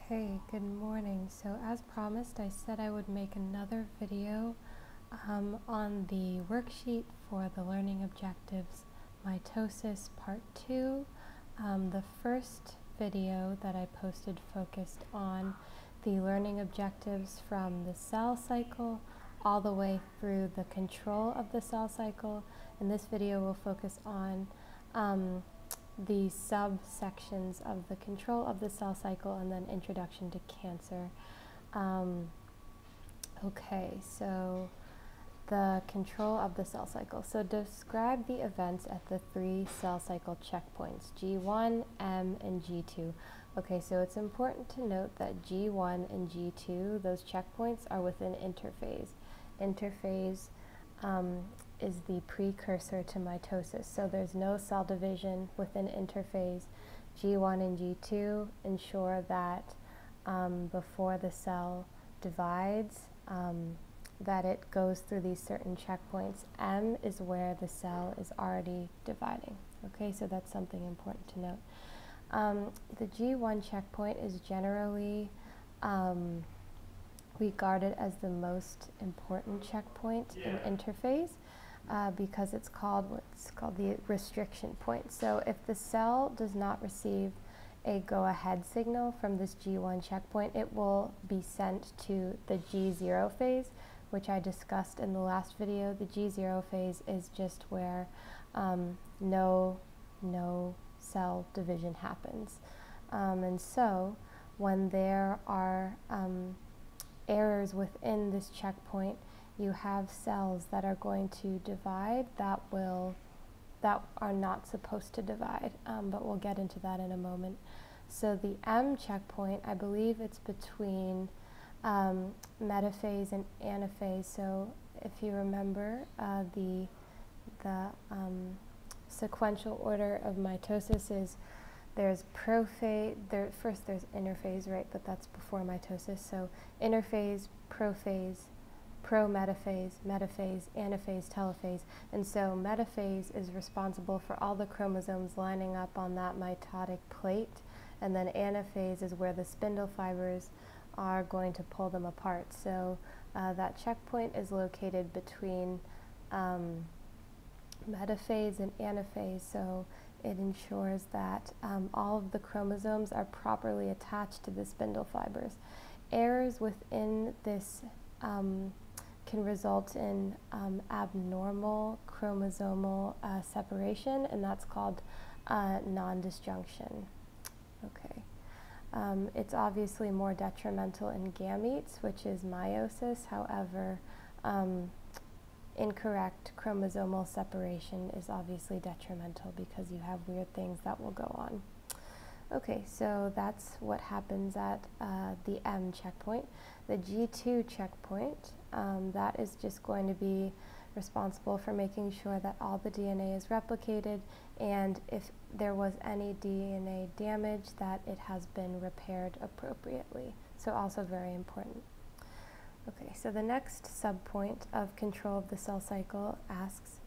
Okay, good morning. So as promised, I said I would make another video on the worksheet for the learning objectives Mitosis Part 2. The first video that I posted focused on the learning objectives from the cell cycle all the way through the control of the cell cycle, and this video will focus on the subsections of the control of the cell cycle and then introduction to cancer. Okay, so the control of the cell cycle. So describe the events at the three cell cycle checkpoints, G1, M, and G2. Okay, so it's important to note that G1 and G2, those checkpoints, are within interphase. Interphase is the precursor to mitosis. So there's no cell division within interphase. G1 and G2 ensure that before the cell divides, that it goes through these certain checkpoints. M is where the cell is already dividing. Okay, so that's something important to note. The G1 checkpoint is generally regarded as the most important checkpoint in interphase because it's called what's called the restriction point. So if the cell does not receive a go-ahead signal from this G1 checkpoint, it will be sent to the G0 phase, which I discussed in the last video. The G0 phase is just where no cell division happens. And so when there are errors within this checkpoint, you have cells that are going to divide that are not supposed to divide, but we'll get into that in a moment. So the M checkpoint, I believe it's between metaphase and anaphase. So if you remember, the sequential order of mitosis is there's prophase, first there's interphase, right, but that's before mitosis. So interphase, prophase, prometaphase, metaphase, anaphase, telophase. And so metaphase is responsible for all the chromosomes lining up on that mitotic plate, and then anaphase is where the spindle fibers are going to pull them apart. So that checkpoint is located between metaphase and anaphase, so it ensures that all of the chromosomes are properly attached to the spindle fibers. Errors within this can result in abnormal chromosomal separation, and that's called non-disjunction. Okay. It's obviously more detrimental in gametes, which is meiosis. However, incorrect chromosomal separation is obviously detrimental because you have weird things that will go on. Okay, so that's what happens at the M checkpoint. The G2 checkpoint, that is just going to be responsible for making sure that all the DNA is replicated, and if there was any DNA damage, that it has been repaired appropriately. So also very important. Okay, so the next subpoint of control of the cell cycle asks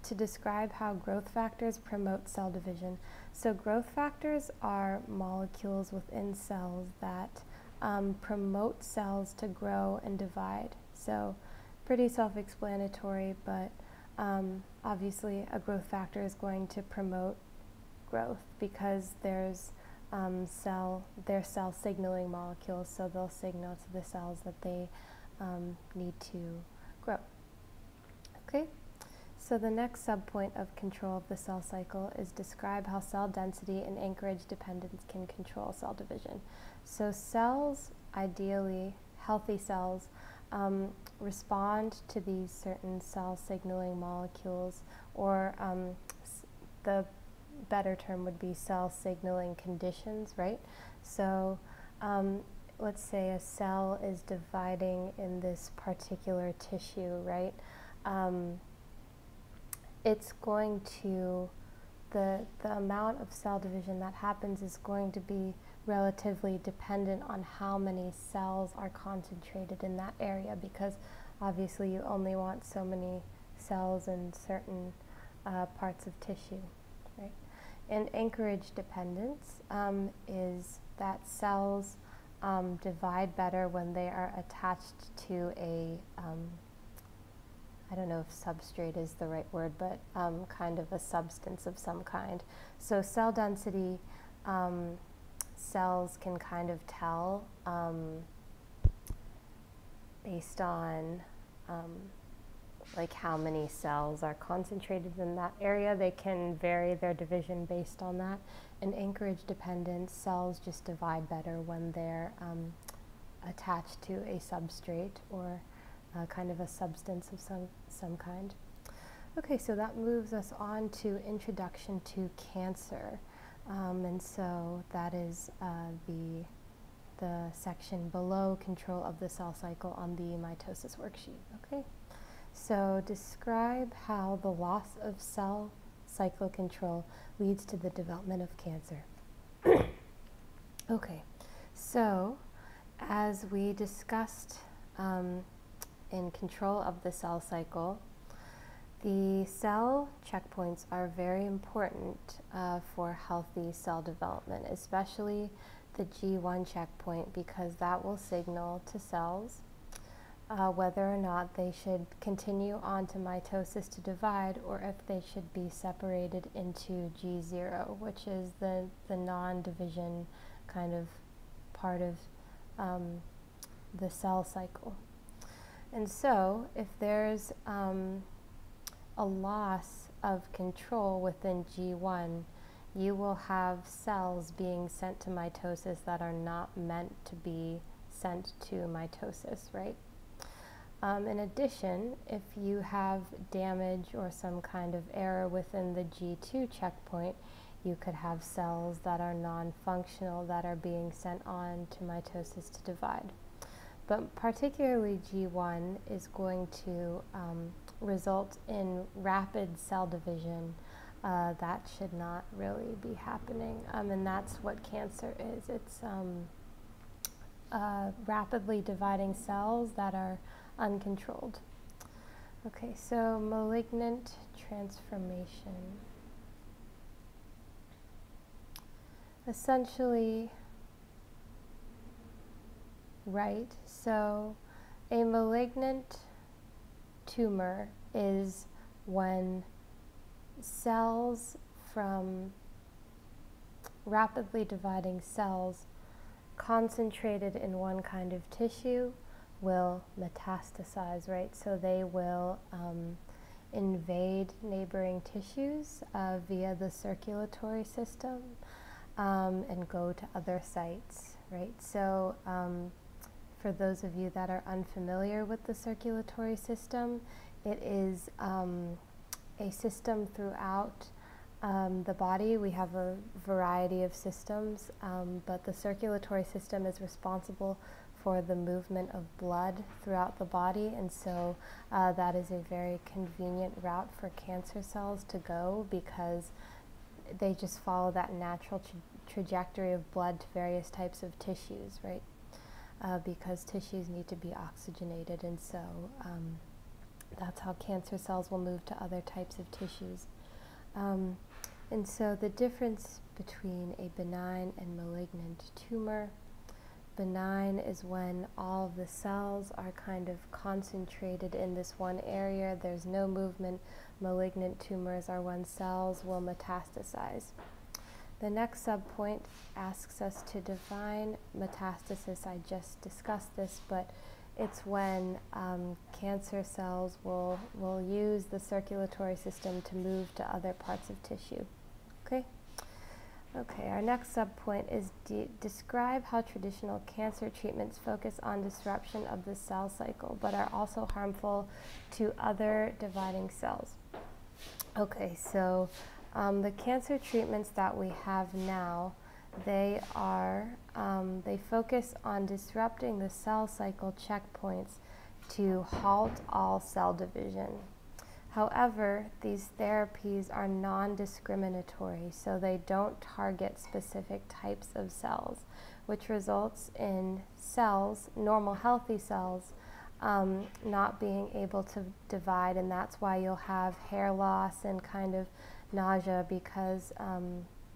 to describe how growth factors promote cell division. So growth factors are molecules within cells that promote cells to grow and divide. So pretty self-explanatory, but obviously a growth factor is going to promote growth because there's they're cell signaling molecules, so they'll signal to the cells that they need to grow. Okay, so the next subpoint of control of the cell cycle is describe how cell density and anchorage dependence can control cell division. So cells, ideally healthy cells, respond to these certain cell signaling molecules, or the better term would be cell signaling conditions, right? So let's say a cell is dividing in this particular tissue, right? It's going to, the amount of cell division that happens is going to be relatively dependent on how many cells are concentrated in that area, because obviously you only want so many cells in certain parts of tissue, right? And anchorage dependence is that cells divide better when they are attached to a, I don't know if substrate is the right word, but kind of a substance of some kind. So cell density, cells can kind of tell based on like how many cells are concentrated in that area. They can vary their division based on that. And anchorage dependent cells just divide better when they're attached to a substrate or kind of a substance of some kind. Okay, so that moves us on to introduction to cancer. And so that is the section below control of the cell cycle on the mitosis worksheet. Okay, so describe how the loss of cell cycle control leads to the development of cancer. Okay, so as we discussed in control of the cell cycle, the cell checkpoints are very important for healthy cell development, especially the G1 checkpoint, because that will signal to cells whether or not they should continue on to mitosis to divide, or if they should be separated into G0, which is the non-division kind of part of the cell cycle. And so if there's a loss of control within G1, you will have cells being sent to mitosis that are not meant to be sent to mitosis, right? In addition, if you have damage or some kind of error within the G2 checkpoint, you could have cells that are non-functional that are being sent on to mitosis to divide. But particularly G1 is going to result in rapid cell division. That should not really be happening, and that's what cancer is. It's rapidly dividing cells that are uncontrolled. Okay, so malignant transformation. Essentially, right, so a malignant tumor is when cells from rapidly dividing cells concentrated in one kind of tissue will metastasize, right? So they will invade neighboring tissues via the circulatory system and go to other sites, right? So for those of you that are unfamiliar with the circulatory system, it is a system throughout the body. We have a variety of systems, but the circulatory system is responsible for the movement of blood throughout the body, and so that is a very convenient route for cancer cells to go, because they just follow that natural trajectory of blood to various types of tissues, right? Because tissues need to be oxygenated, and so that's how cancer cells will move to other types of tissues. And so the difference between a benign and malignant tumor: benign is when all of the cells are kind of concentrated in this one area, there's no movement. Malignant tumors are when cells will metastasize. The next subpoint asks us to define metastasis. I just discussed this, but it's when cancer cells will use the circulatory system to move to other parts of tissue. Okay? Okay, our next subpoint is describe how traditional cancer treatments focus on disruption of the cell cycle, but are also harmful to other dividing cells. Okay, so the cancer treatments that we have now, they focus on disrupting the cell cycle checkpoints to halt all cell division. However, these therapies are non-discriminatory, so they don't target specific types of cells, which results in cells, normal healthy cells, not being able to divide, and that's why you'll have hair loss and kind of nausea, because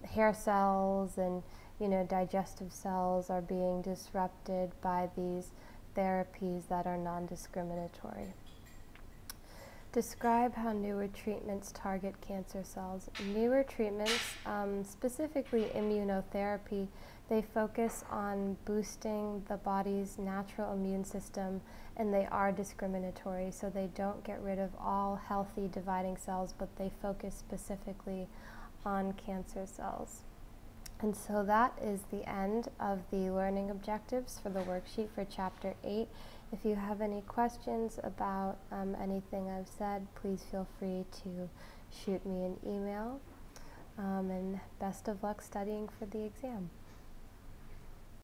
hair cells and digestive cells are being disrupted by these therapies that are non-discriminatory. Describe how newer treatments target cancer cells. Newer treatments, specifically immunotherapy, they focus on boosting the body's natural immune system, and they are discriminatory, so they don't get rid of all healthy dividing cells, but they focus specifically on cancer cells. And so that is the end of the learning objectives for the worksheet for Chapter 8. If you have any questions about anything I've said, please feel free to shoot me an email. And best of luck studying for the exam.